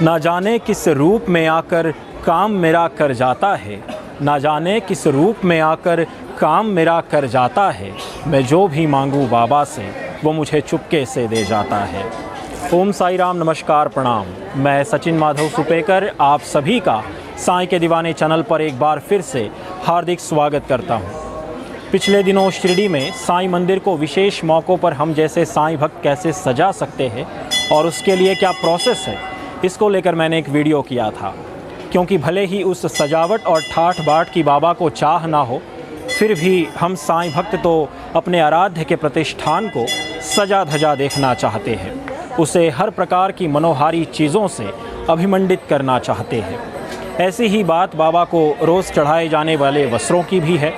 ना जाने किस रूप में आकर काम मेरा कर जाता है, ना जाने किस रूप में आकर काम मेरा कर जाता है। मैं जो भी मांगूँ बाबा से वो मुझे चुपके से दे जाता है। ओम साई राम, नमस्कार, प्रणाम। मैं सचिन माधव सुपेकर आप सभी का साईं के दीवाने चैनल पर एक बार फिर से हार्दिक स्वागत करता हूँ। पिछले दिनों शिरडी में साईं मंदिर को विशेष मौक़ों पर हम जैसे साईं भक्त कैसे सजा सकते हैं और उसके लिए क्या प्रोसेस है, इसको लेकर मैंने एक वीडियो किया था। क्योंकि भले ही उस सजावट और ठाठ बाट की बाबा को चाह ना हो, फिर भी हम साईं भक्त तो अपने आराध्य के प्रतिष्ठान को सजा धजा देखना चाहते हैं, उसे हर प्रकार की मनोहारी चीज़ों से अभिमंडित करना चाहते हैं। ऐसी ही बात बाबा को रोज़ चढ़ाए जाने वाले वस्त्रों की भी है।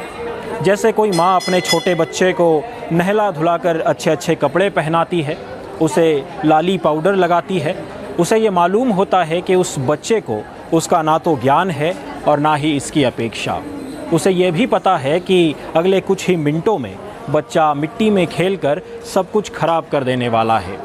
जैसे कोई माँ अपने छोटे बच्चे को नहला धुलाकर अच्छे अच्छे कपड़े पहनाती है, उसे लाली पाउडर लगाती है, उसे ये मालूम होता है कि उस बच्चे को उसका ना तो ज्ञान है और ना ही इसकी अपेक्षा। उसे ये भी पता है कि अगले कुछ ही मिनटों में बच्चा मिट्टी में खेलकर सब कुछ खराब कर देने वाला है।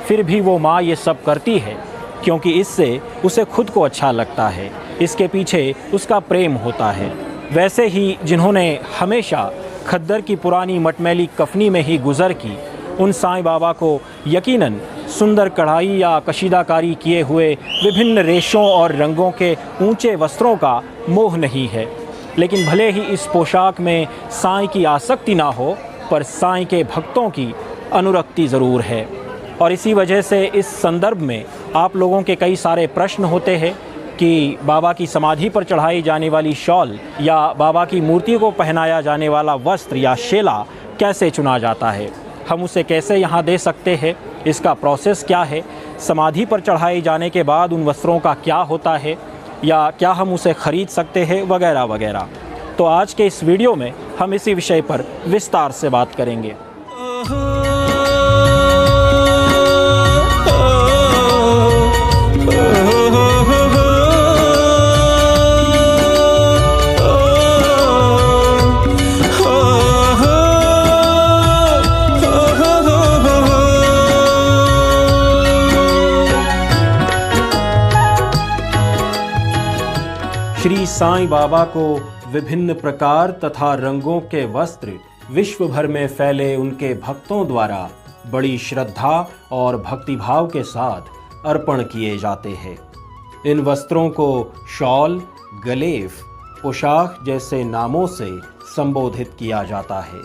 फिर भी वो माँ ये सब करती है क्योंकि इससे उसे खुद को अच्छा लगता है, इसके पीछे उसका प्रेम होता है। वैसे ही जिन्होंने हमेशा खद्दर की पुरानी मटमैली कफनी में ही गुज़र की, उन साईं बाबा को यकीनन सुंदर कढ़ाई या कशीदाकारी किए हुए विभिन्न रेशों और रंगों के ऊंचे वस्त्रों का मोह नहीं है। लेकिन भले ही इस पोशाक में साईं की आसक्ति ना हो, पर साईं के भक्तों की अनुरक्ति ज़रूर है। और इसी वजह से इस संदर्भ में आप लोगों के कई सारे प्रश्न होते हैं कि बाबा की समाधि पर चढ़ाई जाने वाली शॉल या बाबा की मूर्ति को पहनाया जाने वाला वस्त्र या शेला कैसे चुना जाता है, हम उसे कैसे यहाँ दे सकते हैं, इसका प्रोसेस क्या है, समाधि पर चढ़ाए जाने के बाद उन वस्त्रों का क्या होता है या क्या हम उसे ख़रीद सकते हैं, वगैरह वगैरह। तो आज के इस वीडियो में हम इसी विषय पर विस्तार से बात करेंगे। श्री साईं बाबा को विभिन्न प्रकार तथा रंगों के वस्त्र विश्व भर में फैले उनके भक्तों द्वारा बड़ी श्रद्धा और भक्तिभाव के साथ अर्पण किए जाते हैं। इन वस्त्रों को शॉल, गलेफ, पोशाक जैसे नामों से संबोधित किया जाता है।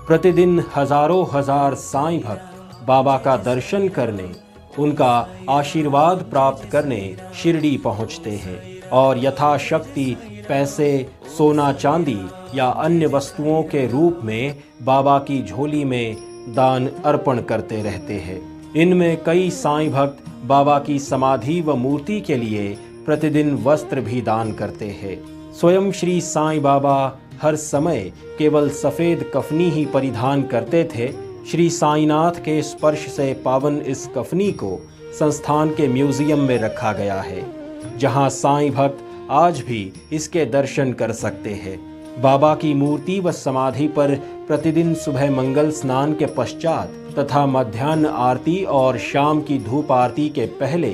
प्रतिदिन हजारों हजार साईं भक्त बाबा का दर्शन करने, उनका आशीर्वाद प्राप्त करने शिरडी पहुंचते हैं और यथाशक्ति पैसे, सोना चांदी या अन्य वस्तुओं के रूप में बाबा की झोली में दान अर्पण करते रहते हैं। इनमें कई साईं भक्त बाबा की समाधि व मूर्ति के लिए प्रतिदिन वस्त्र भी दान करते हैं। स्वयं श्री साईं बाबा हर समय केवल सफ़ेद कफनी ही परिधान करते थे। श्री साईनाथ के स्पर्श से पावन इस कफनी को संस्थान के म्यूजियम में रखा गया है, जहां साईं भक्त आज भी इसके दर्शन कर सकते हैं। बाबा की मूर्ति व समाधि पर प्रतिदिन सुबह मंगल स्नान के पश्चात तथा मध्याह्न आरती और शाम की धूप आरती के पहले,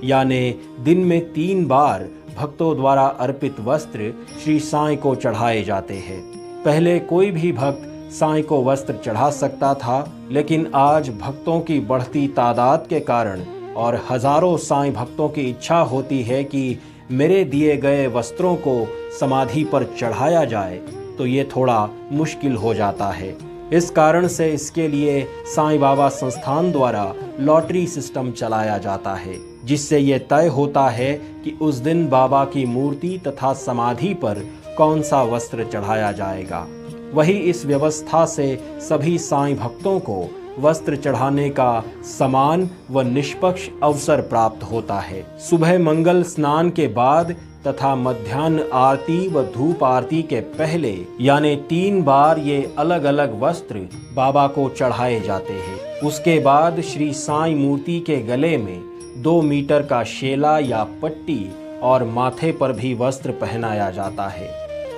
यानी दिन में 3 बार भक्तों द्वारा अर्पित वस्त्र श्री साईं को चढ़ाए जाते हैं। पहले कोई भी भक्त साईं को वस्त्र चढ़ा सकता था, लेकिन आज भक्तों की बढ़ती तादाद के कारण और हजारों साईं भक्तों की इच्छा होती है कि मेरे दिए गए वस्त्रों को समाधि पर चढ़ाया जाए, तो ये थोड़ा मुश्किल हो जाता है। इस कारण से इसके लिए साईं बाबा संस्थान द्वारा लॉटरी सिस्टम चलाया जाता है, जिससे ये तय होता है कि उस दिन बाबा की मूर्ति तथा समाधि पर कौन सा वस्त्र चढ़ाया जाएगा। वही इस व्यवस्था से सभी साईं भक्तों को वस्त्र चढ़ाने का समान व निष्पक्ष अवसर प्राप्त होता है। सुबह मंगल स्नान के बाद तथा मध्याह्न आरती व धूप आरती के पहले, यानी 3 बार ये अलग अलग वस्त्र बाबा को चढ़ाए जाते हैं। उसके बाद श्री साईं मूर्ति के गले में 2 मीटर का शेला या पट्टी और माथे पर भी वस्त्र पहनाया जाता है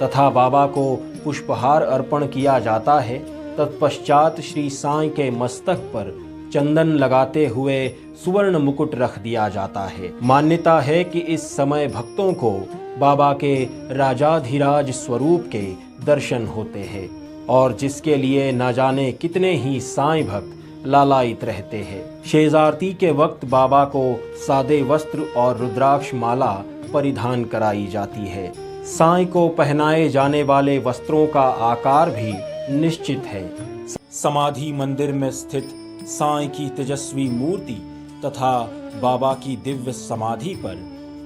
तथा बाबा को पुष्पहार अर्पण किया जाता है। तत्पश्चात श्री साईं के मस्तक पर चंदन लगाते हुए सुवर्ण मुकुट रख दिया जाता है। मान्यता है कि इस समय भक्तों को बाबा के राजाधिराज स्वरूप के दर्शन होते हैं और जिसके लिए न जाने कितने ही साईं भक्त लालायित रहते हैं। शेज आरती के वक्त बाबा को सादे वस्त्र और रुद्राक्ष माला परिधान कराई जाती है। साईं को पहनाए जाने वाले वस्त्रों का आकार भी निश्चित है। समाधि मंदिर में स्थित साईं की तेजस्वी मूर्ति तथा बाबा की दिव्य समाधि पर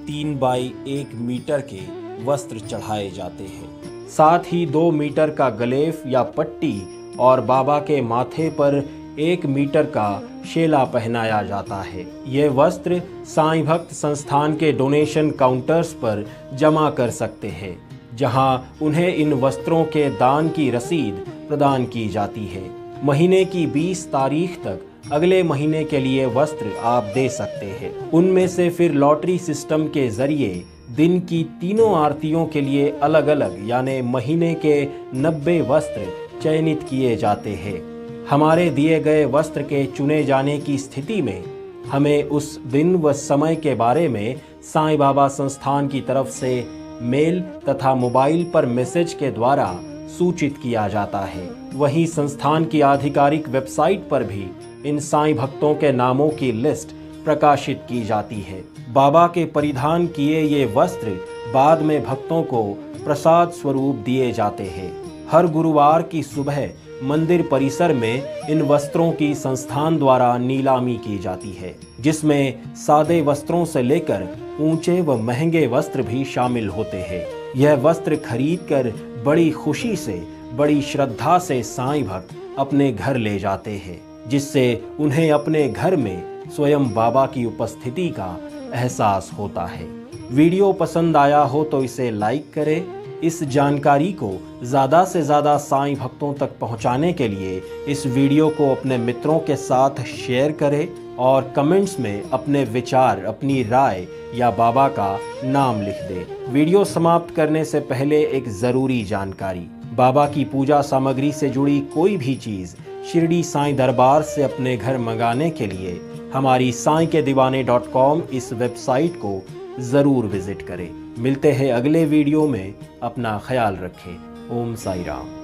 3 बाई 1 मीटर के वस्त्र चढ़ाए जाते हैं। साथ ही 2 मीटर का गलेफ या पट्टी और बाबा के माथे पर 1 मीटर का शेला पहनाया जाता है। ये वस्त्र साईं भक्त संस्थान के डोनेशन काउंटर्स पर जमा कर सकते हैं, जहां उन्हें इन वस्त्रों के दान की रसीद प्रदान की जाती है। महीने की 20 तारीख तक अगले महीने के लिए वस्त्र आप दे सकते हैं। उनमें से फिर लॉटरी सिस्टम के जरिए दिन की तीनों आरतियों के लिए अलग अलग यानी महीने के 90 वस्त्र चयनित किए जाते हैं। हमारे दिए गए वस्त्र के चुने जाने की स्थिति में हमें उस दिन व समय के बारे में साईं बाबा संस्थान की तरफ से मेल तथा मोबाइल पर मैसेज के द्वारा सूचित किया जाता है। वहीं संस्थान की आधिकारिक वेबसाइट पर भी इन साईं भक्तों के नामों की लिस्ट प्रकाशित की जाती है। बाबा के परिधान किए ये वस्त्र बाद में भक्तों को प्रसाद स्वरूप दिए जाते हैं। हर गुरुवार की सुबह मंदिर परिसर में इन वस्त्रों की संस्थान द्वारा नीलामी की जाती है, जिसमें सादे वस्त्रों से लेकर ऊंचे व महंगे वस्त्र भी शामिल होते हैं। यह वस्त्र खरीदकर बड़ी खुशी से, बड़ी श्रद्धा से साईं भक्त अपने घर ले जाते हैं, जिससे उन्हें अपने घर में स्वयं बाबा की उपस्थिति का एहसास होता है। वीडियो पसंद आया हो तो इसे लाइक करें। इस जानकारी को ज़्यादा से ज़्यादा साईं भक्तों तक पहुंचाने के लिए इस वीडियो को अपने मित्रों के साथ शेयर करें और कमेंट्स में अपने विचार, अपनी राय या बाबा का नाम लिख दें। वीडियो समाप्त करने से पहले एक ज़रूरी जानकारी। बाबा की पूजा सामग्री से जुड़ी कोई भी चीज़ शिरडी साईं दरबार से अपने घर मंगाने के लिए हमारी sainkedivane.com इस वेबसाइट को ज़रूर विजिट करें। मिलते हैं अगले वीडियो में। अपना ख्याल रखें। ओम साई राम।